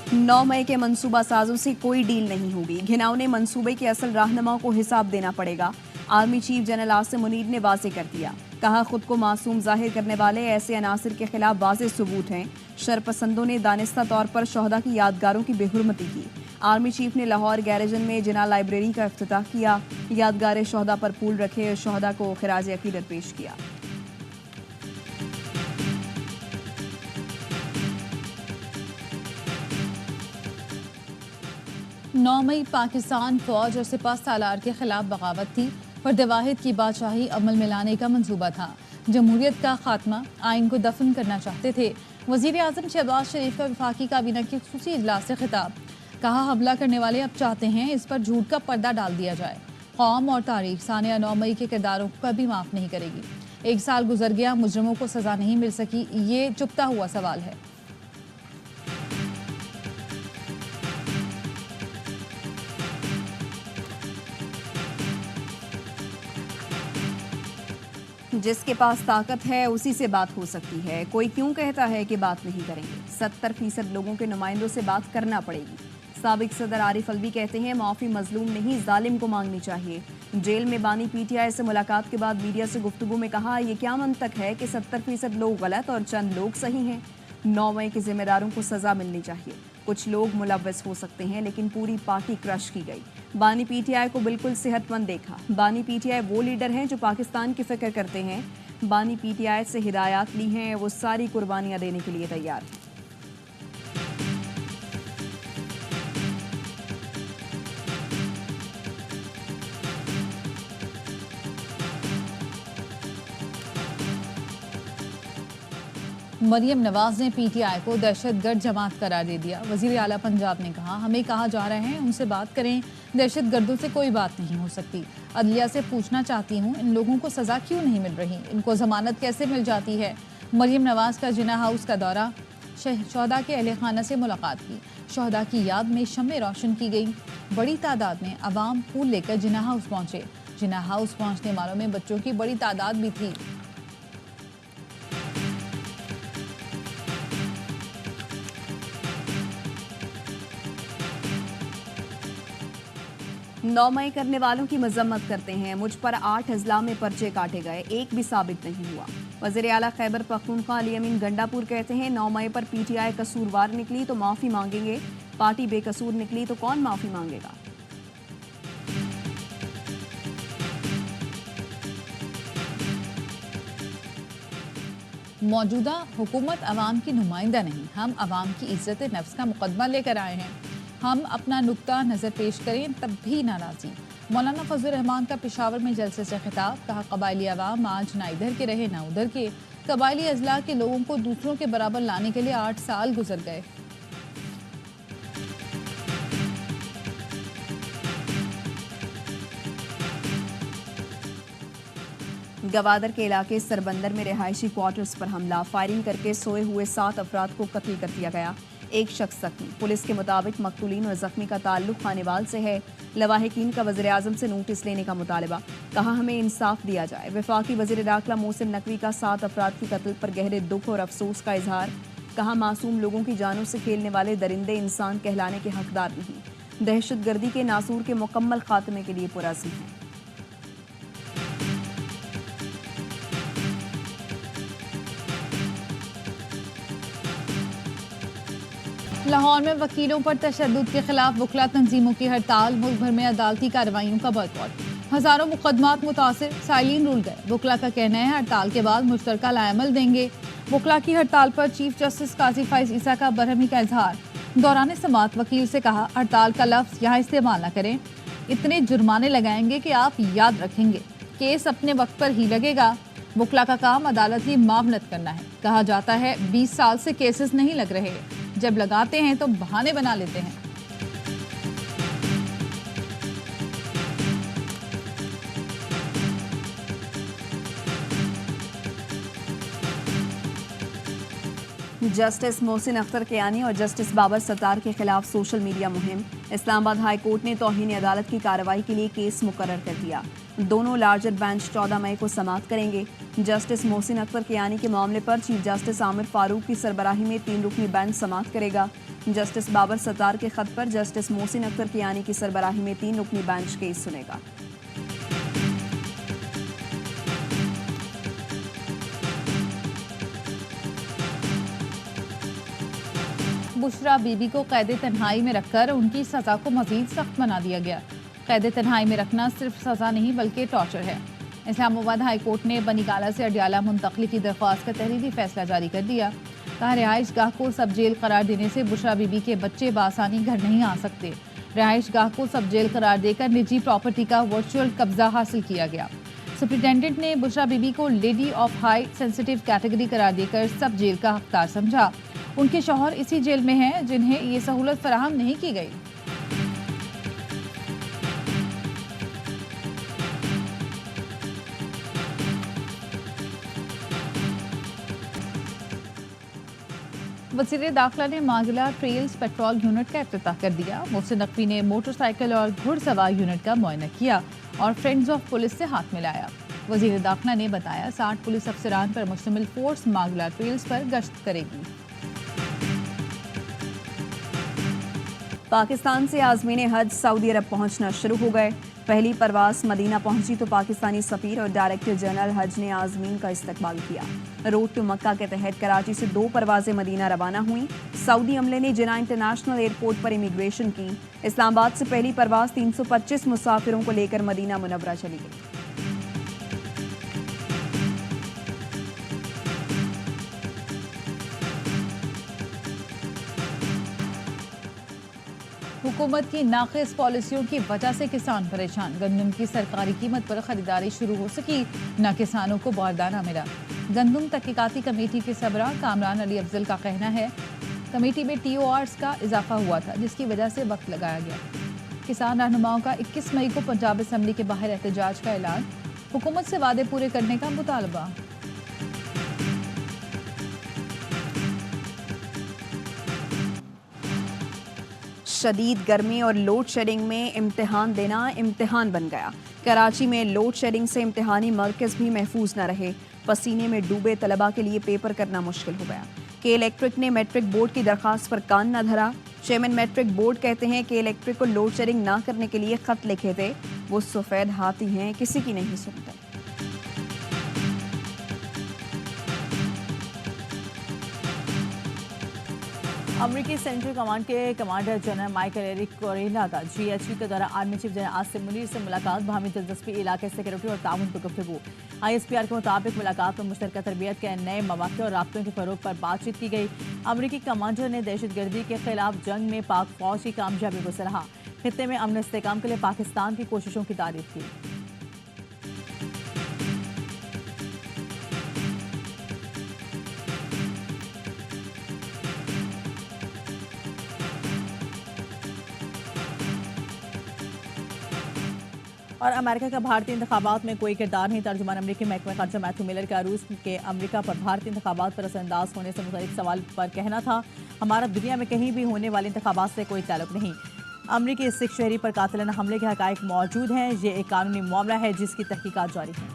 9 मई के मंसूबा साजों से कोई डील नहीं होगी। घिनौने मंसूबे के असल रहनुमाओं को हिसाब देना पड़ेगा। Army chief general Asim Munir ने वाजे कर दिया। कहा, खुद को मासूम जाहिर करने वाले ऐसे अनासिर के खिलाफ वाजे सबूत हैं। शरपसंदों ने दानिस्ता तौर पर शोहदा की यादगारों की बेहुरमती की। आर्मी चीफ ने लाहौर गैरेजन में जिना लाइब्रेरी का इफ्तिताह किया। यादगार शोहदा पर फूल रखे, शोहदा को खिराज अकीदत पेश किया। नौ मई पाकिस्तान फौज और सिपह सालार के खिलाफ बगावत थी। फर्द वाहिद की बादशाही अमल में लाने का मंसूबा था। जमहूरियत का खात्मा, आइन को दफन करना चाहते थे। वजीर आजम शहबाज शरीफ का वफाकी काबीना के खुसूसी इजलास से खिताब। कहा, हमला करने वाले अब चाहते हैं इस पर झूठ का पर्दा डाल दिया जाए। कौम और तारीख सानिया 9 मई के किरदारों को कभी माफ नहीं करेगी। 1 साल गुजर गया, मुजरिमों को सजा नहीं मिल सकी। ये चुपता हुआ सवाल है। जिसके पास ताकत है उसी से बात हो सकती है। कोई क्यों कहता है कि बात नहीं करेंगे? 70% लोगों के नुमाइंदों से बात करना पड़ेगी। साबिक सदर आरिफ अलवी कहते हैं, माफी मजलूम नहीं जालिम को मांगनी चाहिए। जेल में बानी पीटीआई से मुलाकात के बाद मीडिया से गुफ्तगू में कहा, ये क्या मंतक है कि 70% लोग गलत और चंद लोग सही हैं। 9 मई के जिम्मेदारों को सजा मिलनी चाहिए। कुछ लोग मुलव्वस हो सकते हैं, लेकिन पूरी पार्टी क्रश की गई। बानी पीटीआई को बिल्कुल सेहतमंद देखा। बानी पीटीआई वो लीडर हैं जो पाकिस्तान की फिक्र करते हैं। बानी पीटीआई से हिदायत ली हैं, वो सारी कुर्बानियां देने के लिए तैयार हैं। मरियम नवाज ने पीटीआई को दहशतगर्द जमात करार दे दिया। वजीर आला पंजाब ने कहा, हमें कहा जा रहे हैं उनसे बात करें। दहशतगर्दों से कोई बात नहीं हो सकती। अदलिया से पूछना चाहती हूँ, इन लोगों को सजा क्यों नहीं मिल रही? इनको जमानत कैसे मिल जाती है? मरियम नवाज का जिना हाउस का दौरा, शोहदा के अहले खाना से मुलाकात की। शोहदा की याद में शम्में रोशन की गई। बड़ी तादाद में अवाम फूल लेकर जिना हाउस पहुंचे। जिना हाउस पहुंचने वालों में बच्चों की बड़ी तादाद भी थी। 9 मई करने वालों की मजम्मत करते हैं। मुझ पर 8 अजला में पर्चे काटे गए, एक भी साबित नहीं हुआ। वज़ीर आला खैबर पख्तूनख्वा अली अमीन गंडापुर कहते हैं, 9 मई पर पीटीआई कसूरवार निकली तो माफ़ी मांगेंगे। पार्टी बेकसूर निकली तो कौन माफ़ी मांगेगा? मौजूदा हुकूमत अवाम की नुमाइंदा नहीं, हम अवाम की इज्जत नफ्स का मुकदमा लेकर आए हैं। हम अपना नुक्ता नज़र पेश करें तब भी नाराज़ी। मौलाना फजल रहमान का पेशावर में जलसे से खिताब। कहा, कबायली अवाम आज ना इधर के रहे ना उधर के। कबायली अजला के लोगों को दूसरों के बराबर लाने के लिए 8 साल गुजर गए। गवादर के इलाके सरबंदर में रिहायशी क्वार्टर्स पर हमला, फायरिंग करके सोए हुए 7 अफराद को कत्ल कर दिया गया। एक शख्स जख्मी। पुलिस के मुताबिक मकतूलीन और जख्मी का ताल्लुक खानेवाल से है। लवाहिकीन का वज़ीर आज़म से नोटिस लेने का मुतालबा। कहा, हमें इंसाफ दिया जाए। वफाकी वज़ीर दाखिला मोहसिन नकवी का 7 अफराद की कत्ल पर गहरे दुख और अफसोस का इजहार। कहा, मासूम लोगों की जानों से खेलने वाले दरिंदे इंसान कहलाने के हकदार नहीं। दहशतगर्दी के नासूर के मुकम्मल खात्मे के लिए पुरअज़्म हैं। लाहौर में वकीलों पर तशद्दुद के खिलाफ वकला तंजीमों की हड़ताल। मुल्क भर में अदालती कार्रवाइयों का बॉयकॉट। हजारों मुकदमात मुतासिर, साइलिन रुल गए। वकला का कहना है हड़ताल के बाद मुश्तरका लाएमल देंगे। वकला की हड़ताल पर चीफ जस्टिस काजी फाइज ईसा का बरहमी का इजहार। दौरान समाअत वकील से कहा, हड़ताल का लफ्ज यहाँ इस्तेमाल न करें। इतने जुर्माने लगाएंगे कि आप याद रखेंगे। केस अपने वक्त पर ही लगेगा। वकला का काम अदालती मामलत करना है। कहा जाता है 20 साल से केसेस नहीं लग रहे, जब लगाते हैं तो बहाने बना लेते हैं। जस्टिस मोहसिन अख्तर कियानी और जस्टिस बाबर सत्तार के खिलाफ सोशल मीडिया मुहिम। इस्लामाबाद हाई कोर्ट ने तौहीन अदालत की कार्रवाई के लिए केस मुकर्रर कर दिया। दोनों लार्जर बेंच 14 मई को समाअत करेंगे। जस्टिस मोहसिन अख्तर कियानी के मामले पर चीफ जस्टिस आमिर फारूक की सरबराही में 3 रुकनी बेंच समाअत करेगा। जस्टिस बाबर सत्तार के खत पर जस्टिस मोहसिन अख्तर कियानी की सरबराही में 3 रुकनी बेंच केस सुनेगा। बुशरा बीबी को कैद तन्हाई में रखकर उनकी सजा को मजीद सख्त बना दिया गया। कैद तन्हाई में रखना सिर्फ सजा नहीं बल्कि टॉर्चर है। इस्लामाबाद हाई कोर्ट ने बनीकाला से अडियाला मुंतकली की दरख्वास्त का तहरीरी फैसला जारी कर दिया। कहा, रिहाइश गाह को सब जेल करार देने से बुशरा बीबी के बच्चे बासानी घर नहीं आ सकते। रिहाइश गाह को सब जेल करार देकर निजी प्रॉपर्टी का वर्चुअल कब्जा हासिल किया गया। सुप्रिंटेंडेंट ने बुशरा बीबी को lady of high sensitive category करार देकर सब जेल का हकदार समझा। उनके शौहर इसी जेल में हैं जिन्हें ये सहूलत फराहम नहीं की गई। वज़ीर दाखिला ने मांगला ट्रेल्स पेट्रोल यूनिट का इफ्तिताह कर दिया। मोहसिन नकवी ने मोटरसाइकिल और घुड़सवार यूनिट का मुआयना किया और फ्रेंड्स ऑफ पुलिस से हाथ मिलाया। वज़ीर दाखिला ने बताया 60 पुलिस अफसरान पर मुश्तमिल फोर्स मांगला ट्रेल्स पर गश्त करेगी। पाकिस्तान से आज़मीन हज सऊदी अरब पहुंचना शुरू हो गए। पहली परवास मदीना पहुंची तो पाकिस्तानी सफीर और डायरेक्टर जनरल हज ने आज़मीन का इस्तकबाल किया। रोड टू मक्का के तहत कराची से 2 परवाजें मदीना रवाना हुई। सऊदी अमले ने जिना इंटरनेशनल एयरपोर्ट पर इमिग्रेशन की। इस्लामाबाद से पहली परवास 325 मुसाफिरों को लेकर मदीना मुनव्वरा चली गई। हुकूमत की नाक़िस पॉलिसियों की वजह से किसान परेशान। गंदम की सरकारी कीमत पर खरीदारी शुरू हो सकी, न किसानों को बारदाना मिला। गंदम तहकीकाती कमेटी के सरबराह कामरान अली अफजल का कहना है कमेटी में TORs का इजाफा हुआ था जिसकी वजह से वक्त लगाया गया। किसान रहनुमाओं का 21 मई को पंजाब असम्बली के बाहर एहतजाज का ऐलान। हुकूमत से वादे पूरे करने का मुतालबा। शदीद गर्मी और लोड शेडिंग में इम्तिहान देना इम्तिहान बन गया। कराची में लोड शेडिंग से इम्तिहानी मरकज़ भी महफूज न रहे। पसीने में डूबे तलबा के लिए पेपर करना मुश्किल हो गया। के इलेक्ट्रिक ने मैट्रिक बोर्ड की दरख्वास्त पर कान न धरा। चेयरमैन मैट्रिक बोर्ड कहते हैं कि इलेक्ट्रिक को लोड शेडिंग ना करने के लिए खत लिखे थे। वो सफ़ेद हाथी हैं, किसी की नहीं सुनते। अमेरिकी सेंट्रल कमांड के कमांडर जनरल माइकल एरिक कोरेला का GHQ के दौरान army chief general Asim Munir से मुलाकात। बाहमी दिलचस्पी, इलाके सिक्योरिटी और ताउन पर गुफ्तगू। ISPR के मुताबिक मुलाकात में मुश्तरका तरबियत के नए मौक़े और राब्तों के फ़रोग़ पर बातचीत की गई। अमरीकी कमांडर ने दहशतगर्दी के खिलाफ जंग में पाक फौज की कामयाबी को सराहा। खित्ते में अमन इस्तेहकाम के लिए पाकिस्तान की कोशिशों की तारीफ की। और अमेरिका का भारतीय इंतखाबात में कोई किरदार नहीं। तर्जुमान अमरीकी महकमा ख़ारजा मैथ्यू मिलर का रूस के अमरीका पर भारतीय इंतखाबात पर असरअंदाज होने से मुताल्लिक़ सवाल पर कहना था, हमारा दुनिया में कहीं भी होने वाले इंतखाबात से कोई ताल्लुक नहीं। अमरीकी सिख शहरी पर कातिलाना हमले के हक़ाइक़ मौजूद हैं। ये एक कानूनी मामला है जिसकी तहकीकात जारी है।